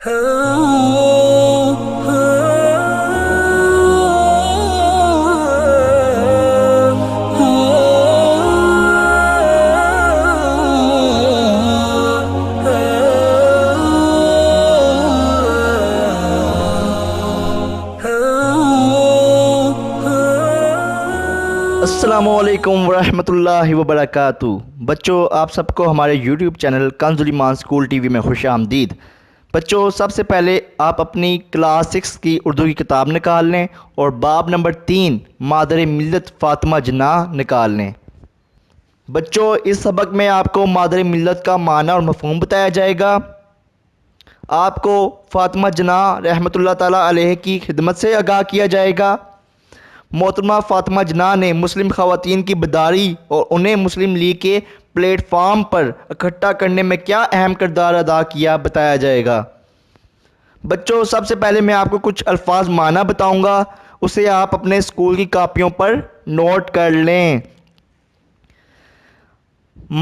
अस्सलामुअलैकुम वरहमतुल्लाहि वबरकातुहू। बच्चों, आप सबको हमारे यूट्यूब चैनल कंजुल ईमान स्कूल टीवी में खुश आमदीद। बच्चों, सबसे पहले आप अपनी क्लास 6 की उर्दू की किताब निकाल लें और बाब नंबर 3 मादर मिल्लत फ़ातिमा जनाह निकाल लें। बच्चों, इस सबक में आपको मादर मिल्लत का माना और मफ़हूम बताया जाएगा। आपको फ़ातिमा जनाह रहमतुल्लाह ताला अलैह की खिदमत से आगाह किया जाएगा। मोहतरमा फ़ातिमा जनाह ने मुस्लिम ख़वातीन की बेदारी और उन्हें मुस्लिम लीग के प्लेटफार्म पर इकट्ठा करने में क्या अहम किरदार अदा किया बताया जाएगा। बच्चों, सबसे पहले मैं आपको कुछ अल्फाज माना बताऊंगा, उसे आप अपने स्कूल की कापियों पर नोट कर लें।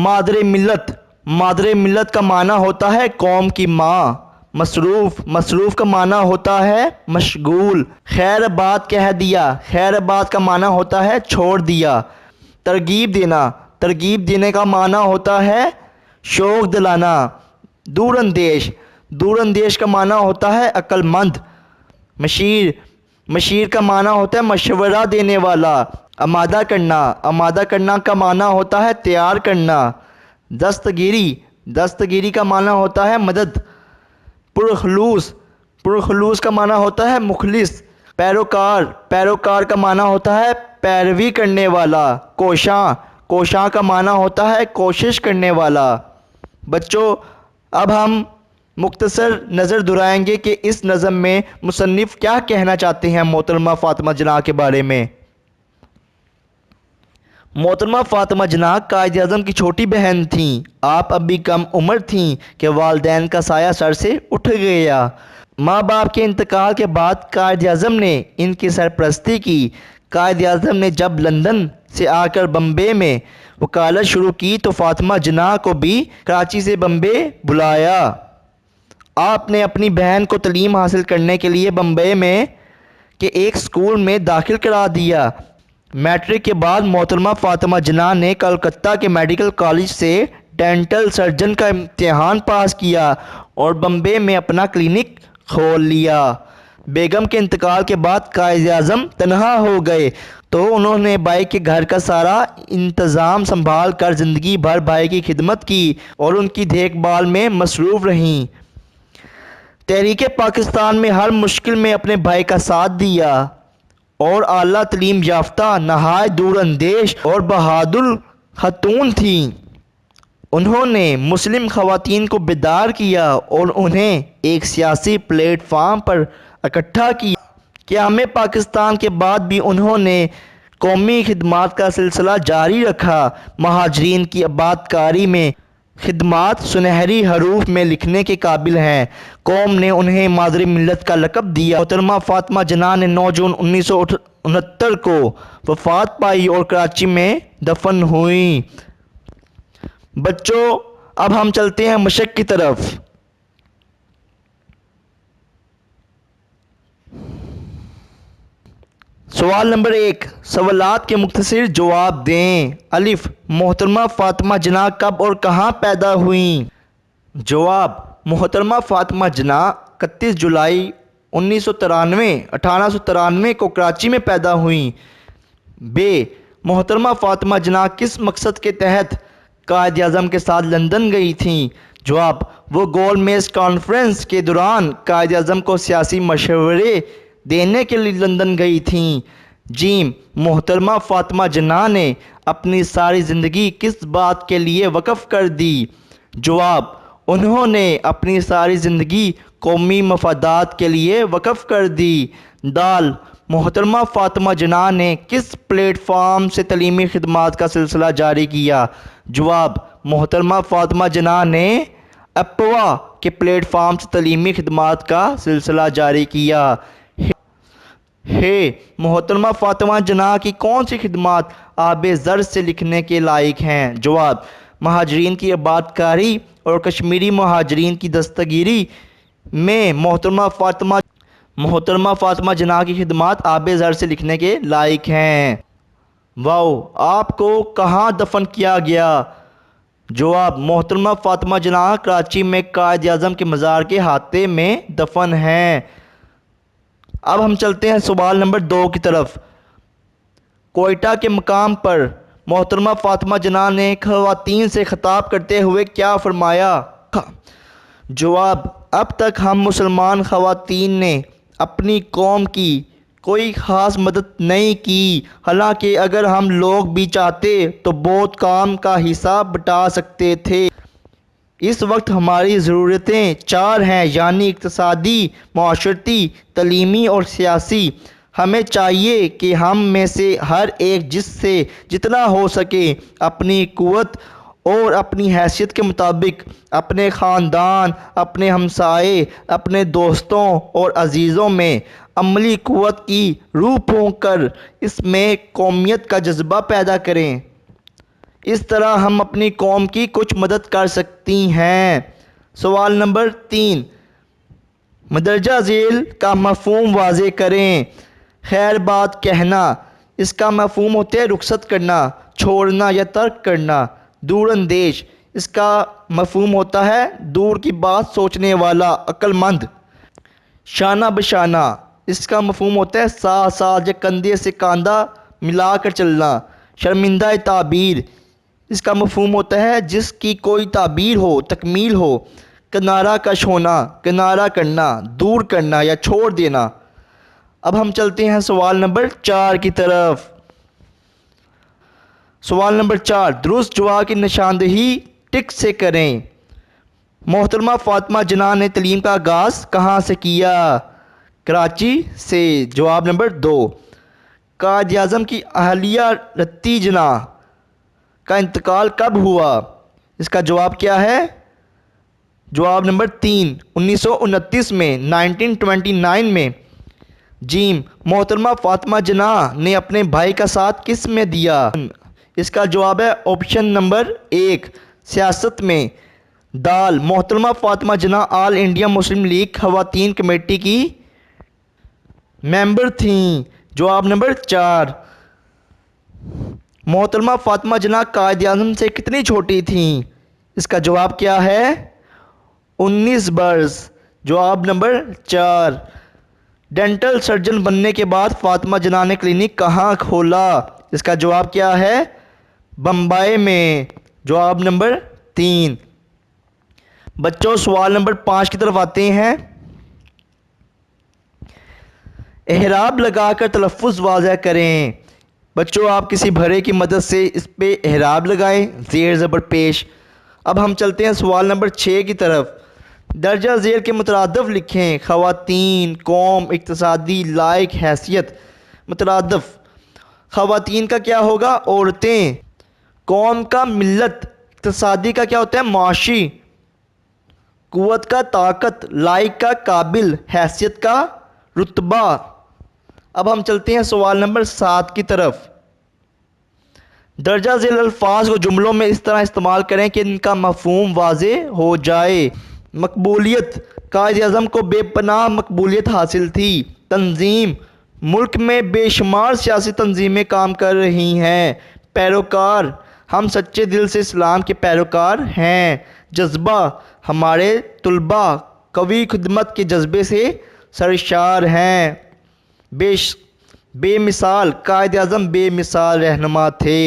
मादर मिल्लत, मादर मिल्लत का माना होता है कौम की माँ। मसरूफ़, मसरूफ़ का माना होता है मशगूल। खैरबाद कह दिया, खैरबाद का माना होता है छोड़ दिया। तरगीब देना, तरगीब देने का माना होता है शौक़ दिलाना। दूरअंदेश, दूरअंदेश का माना होता है अक्लमंद। मशीर, मशीर का माना होता है मशवरा देने वाला। आमादा करना, आमादा करना का माना होता है तैयार करना। दस्तगिरी, दस्तगिरी का माना होता है मदद। पुरखलूस, पुरखलूस का माना होता है मुखलिस। पैरोकार, पैरोकार का माना होता है पैरवी करने वाला। कोशां, कोशां का माना होता है कोशिश करने वाला। बच्चों, अब हम मुख्तसर नज़र दुहराएंगे कि इस नज़म में मुसन्निफ़ क्या कहना चाहते हैं मोहतरमा फ़ातिमा जनाह के बारे में। मोहतरमा फ़ातिमा जनाह कायद आज़म की छोटी बहन थीं। आप अभी कम उम्र थीं कि वालिदैन का साया सर से उठ गया। माँ बाप के इंतकाल के बाद कायद आज़म ने इनकी सरपरस्ती की। कायद आज़म ने जब लंदन से आकर बम्बे में वकालत शुरू की तो फ़ातिमा जनाह को भी कराची से बम्बे बुलाया। आपने अपनी बहन को तालीम हासिल करने के लिए बम्बे में के एक स्कूल में दाखिल करा दिया। मैट्रिक के बाद मोहतरमा फ़ातिमा जनाह ने कलकत्ता के मेडिकल कॉलेज से डेंटल सर्जन का इम्तिहान पास किया और बम्बे में अपना क्लिनिक खोल लिया। बेगम के इंतकाल के बाद कायद आज़म तनहा हो गए तो उन्होंने भाई के घर का सारा इंतज़ाम संभाल कर ज़िंदगी भर भाई की खिदमत की और उनकी देखभाल में मसरूफ़ रहीं। तहरीक पाकिस्तान में हर मुश्किल में अपने भाई का साथ दिया और आला तालीम याफ्ता, नहायत दूरअंदेश और बहादुर खातून थीं। उन्होंने मुस्लिम ख़वातीन को बेदार किया और उन्हें एक सियासी प्लेटफार्म पर इकट्ठा किया। क़याम पाकिस्तान के बाद भी उन्होंने कौमी खिदमात का सिलसिला जारी रखा। महाजरीन की आबादकारी में खिदमात सुनहरी हरूफ में लिखने के काबिल हैं। कौम ने उन्हें मादर मिल्लत का लक़ब दिया। मोहतरमा फ़ातिमा जनाह ने 9 जून 1969 को वफ़ात पाई और कराची में दफन हुई। बच्चों, अब हम चलते हैं मशक़ की तरफ। सवाल नंबर 1, सवालात के मुख्तसर जवाब दें। अलिफ, मोहतरमा फ़ातिमा जनाह कब और कहाँ पैदा हुईं? जवाब, मोहतरमा फ़ातिमा जनाह 31 जुलाई 1893 को कराची में पैदा हुईं। बे, मोहतरमा फ़ातिमा जनाह किस मकसद के तहत कायद आज़म के साथ लंदन गई थीं? जवाब, वो गोल मेज़ कॉन्फ्रेंस के दौरान कायद आज़म को सियासी मशवरे देने के लिए लंदन गई थीं। जीम, मोहतरमा फ़ातिमा जनाह ने अपनी सारी ज़िंदगी किस बात के लिए वक़्फ़ कर दी? जवाब, उन्होंने अपनी सारी ज़िंदगी कौमी मफादात के लिए वक़्फ़ कर दी। दाल, मोहतरमा फ़ातिमा जनाह ने किस प्लेटफार्म से तलीमी खिदमात का सिलसिला जारी किया? जवाब, मोहतरमा फ़ातिमा जनाह ने अप्वा के प्लेटफार्म से तलीमी खिदमात का सिलसिला जारी किया। मोहतरमा फ़ातिमा जनाह की कौन सी खिदमात आबे ज़र से लिखने के लायक हैं? जवाब, महाजरीन की आबादकारी और कश्मीरी महाजरीन की दस्तगिरी میں محترمہ فاطمہ جناح کی خدمات آب زر سے لکھنے کے لائق ہیں۔ واو، آپ کو کہاں دفن کیا گیا؟ جواب: محترمہ فاطمہ جناح کراچی میں قائد اعظم کے مزار کے احاطے میں دفن ہیں۔ اب ہم چلتے ہیں سوال نمبر 2 کی طرف۔ کوئٹہ کے مقام پر محترمہ فاطمہ جناح نے خواتین سے خطاب کرتے ہوئے کیا فرمایا؟ جواب: اب تک ہم مسلمان خواتین نے اپنی قوم کی کوئی خاص مدد نہیں کی، حالانکہ اگر ہم لوگ بھی چاہتے تو بہت کام کا حصہ بٹا سکتے تھے۔ اس وقت ہماری ضرورتیں 4 ہیں، یعنی اقتصادی، معاشرتی، تعلیمی اور سیاسی۔ ہمیں چاہیے کہ ہم میں سے ہر ایک جس سے جتنا ہو سکے اپنی قوت اور اپنی حیثیت کے مطابق اپنے خاندان، اپنے ہمسائے، اپنے دوستوں اور عزیزوں میں عملی قوت کی روح پھونک کر اس میں قومیت کا جذبہ پیدا کریں۔ اس طرح ہم اپنی قوم کی کچھ مدد کر سکتی ہیں۔ سوال نمبر 3، مندرجہ ذیل کا مفہوم واضح کریں۔ خیر بات کہنا، اس کا مفہوم ہوتا ہے رخصت کرنا، چھوڑنا یا ترک کرنا۔ دور اندیش، اس کا مفہوم ہوتا ہے دور کی بات سوچنے والا، عقل مند۔ شانہ بشانہ، اس کا مفہوم ہوتا ہے ساتھ ساتھ یا کندھے سے کاندھا ملا کر چلنا۔ شرمندہ تعبیر، اس کا مفہوم ہوتا ہے جس کی کوئی تعبیر ہو، تکمیل ہو۔ کنارہ کش ہونا، کنارہ کرنا، دور کرنا یا چھوڑ دینا۔ اب ہم چلتے ہیں سوال نمبر 4 کی طرف۔ سوال نمبر 4، درست جواب کی نشاندہی ٹک سے کریں۔ محترمہ فاطمہ جناح نے تعلیم کا آغاز کہاں سے کیا؟ کراچی سے۔ جواب نمبر 2، قائد اعظم کی اہلیہ رتی جناح کا انتقال کب ہوا؟ اس کا جواب کیا ہے؟ جواب نمبر 3، 1929 میں، 1929 میں۔ جیم، محترمہ فاطمہ جناح نے اپنے بھائی کا ساتھ کس میں دیا؟ اس کا جواب ہے آپشن نمبر 1، سیاست میں۔ دال، محترمہ فاطمہ جناح آل انڈیا مسلم لیگ خواتین کمیٹی کی ممبر تھیں۔ جواب نمبر 4، محترمہ فاطمہ جناح قائد اعظم سے کتنی چھوٹی تھیں؟ اس کا جواب کیا ہے؟ 19 برس۔ جواب نمبر 4، ڈینٹل سرجن بننے کے بعد فاطمہ جناح نے کلینک کہاں کھولا؟ اس کا جواب کیا ہے؟ بمبئی میں۔ جواب نمبر 3۔ بچوں، سوال نمبر 5 کی طرف آتے ہیں۔ اعراب لگا کر تلفظ واضح کریں۔ بچوں، آپ کسی بھرے کی مدد سے اس پہ اعراب لگائیں، زیر زبر پیش۔ اب ہم چلتے ہیں سوال نمبر 6 کی طرف۔ درجہ ذیل کے مترادف لکھیں۔ خواتین، قوم، اقتصادی، لائق، حیثیت۔ مترادف، خواتین کا کیا ہوگا؟ عورتیں۔ قوم کا ملت۔ اقتصادی کا کیا ہوتا ہے؟ معاشی۔ قوت کا طاقت۔ لائق کا قابل۔ حیثیت کا رتبہ۔ اب ہم چلتے ہیں سوال نمبر 7 کی طرف۔ درجہ ذیل الفاظ کو جملوں میں اس طرح استعمال کریں کہ ان کا مفہوم واضح ہو جائے۔ مقبولیت، قائد اعظم کو بے پناہ مقبولیت حاصل تھی۔ تنظیم، ملک میں بے شمار سیاسی تنظیمیں کام کر رہی ہیں۔ پیروکار، ہم سچے دل سے اسلام کے پیروکار ہیں۔ جذبہ، ہمارے طلباء قوی خدمت کے جذبے سے سرشار ہیں۔ بے مثال، قائد اعظم بے مثال رہنما تھے۔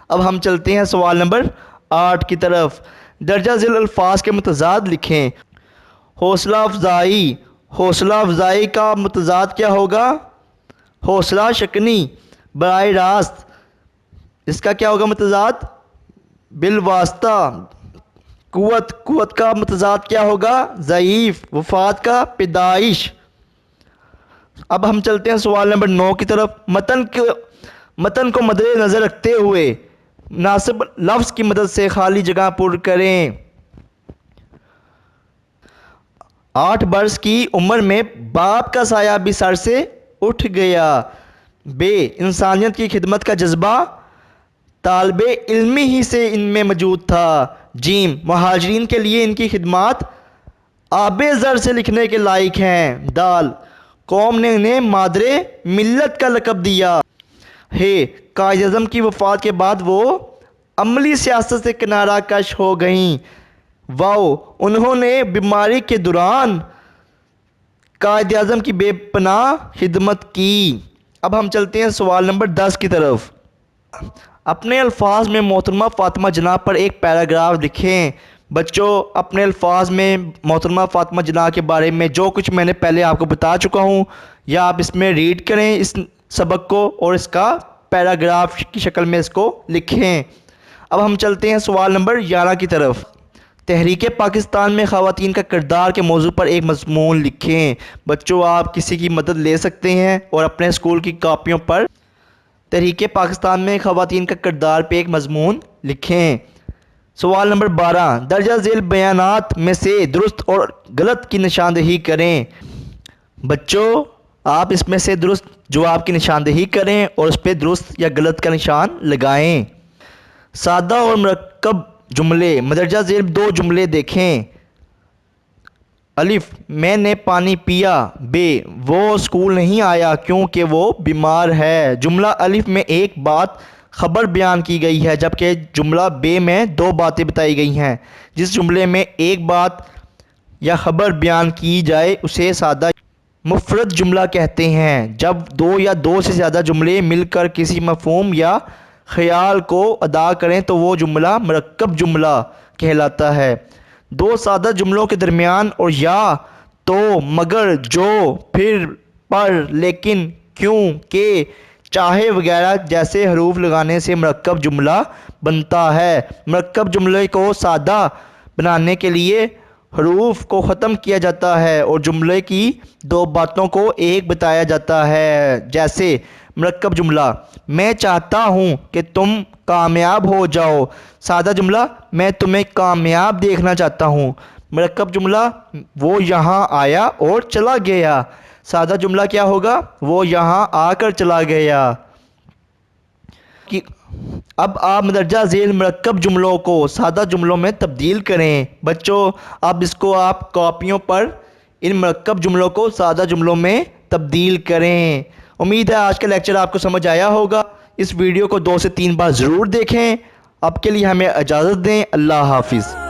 اب ہم چلتے ہیں سوال نمبر 8 کی طرف۔ درجہ ذیل الفاظ کے متضاد لکھیں۔ حوصلہ افزائی، حوصلہ افزائی کا متضاد کیا ہوگا؟ حوصلہ شکنی، براہ راست۔ اس کا کیا ہوگا متضاد؟ بالواسطہ۔ قوت، قوت کا متضاد کیا ہوگا؟ ضعیف۔ وفات کا پیدائش۔ اب ہم چلتے ہیں سوال نمبر 9 کی طرف۔ متن کو مد نظر رکھتے ہوئے مناسب لفظ کی مدد سے خالی جگہ پر کریں۔ 8 برس کی عمر میں باپ کا سایہ بھی سر سے اٹھ گیا۔ بے، انسانیت کی خدمت کا جذبہ طالب علمی ہی سے ان میں موجود تھا۔ جیم، مہاجرین کے لیے ان کی خدمات आबे ज़र से लिखने के लायक हैं। दाल, कौम ने इन्हें मादरे मिल्लत का लक़ब दिया है। कायद-ए-आज़म की वफ़ात के बाद वो अमली सियासत से किनारा कश हो गईं। वाओ, उन्होंने बीमारी के दौरान कायद-ए-आज़म की बेपनाह खिदमत की। अब हम चलते हैं सवाल नंबर 10 की तरफ। अपने अल्फाज में मोहतरमा फ़ातिमा जनाब पर एक पैराग्राफ लिखें। बच्चों, अपने अल्फाज में मोहतरमा फ़ातिमा जनाब के बारे में जो कुछ मैंने पहले आपको बता चुका हूँ, या आप इसमें रीड करें इस सबक को और इसका पैराग्राफ की शक्ल में इसको लिखें। अब हम चलते हैं सवाल नंबर 11 की तरफ। तहरीक पाकिस्तान में ख़वातीन का किरदार के मौजू पर एक मज़मून लिखें। बच्चों, आप किसी की मदद ले सकते हैं और अपने स्कूल की कापियों पर तहरीक पाकिस्तान में ख़वातीन का किरदार पे एक मज़मून लिखें। सवाल नंबर 12, दर्जा झेल बयानात में से दुरुस्त और गलत की निशानदेही करें। बच्चों, आप इसमें से दुरुस्त जवाब की निशानदेही करें और उस पर दुरुस्त या गलत का निशान लगाएं। सादा और मरकब जुमले, मदरजा झेल दो जुमले देखें। अलिफ, मैंने पानी पिया। बे, वो स्कूल नहीं आया क्योंकि वो बीमार है। जुमला अलिफ में एक बात खबर बयान की गई है, जबकि जुमला बे में दो बातें बताई गई हैं। जिस जुमले में एक बात या खबर बयान की जाए उसे सादा मुफरद जुमला कहते हैं। जब दो या दो से ज़्यादा जुमले मिलकर किसी मफ़हूम या ख़याल को अदा करें तो वो जुमला मरकब जुमला कहलाता है। दो सादा जुमलों के दरमियान और या, तो, मगर, जो, फिर, पर, लेकिन, क्यों, के, चाहे वगैरह जैसे हरूफ लगाने से मरकब जुमला बनता है। मरकब जुमले को सादा बनाने के लिए हरूफ को ख़त्म किया जाता है और जुमले की दो बातों को एक बताया जाता है। जैसे मरकब जुमला, मैं चाहता हूँ कि तुम कामयाब हो जाओ। सादा जुमला, मैं तुम्हें कामयाब देखना चाहता हूँ। मरकब जुमला, वो यहाँ आया और चला गया। सादा जुमला क्या होगा? वो यहाँ आकर चला गया। कि अब आप मदरजा झेल मरकब जुमलों को सादा जुमलों में तब्दील करें। बच्चों, अब इसको आप कॉपियों पर इन मरकब जुमलों को सादा जुमलों में तब्दील करें। उम्मीद है आज का लेक्चर आपको समझ आया होगा। इस वीडियो को 2 से 3 बार ज़रूर देखें। अब के लिए हमें इजाज़त दें। अल्लाह हाफिज़।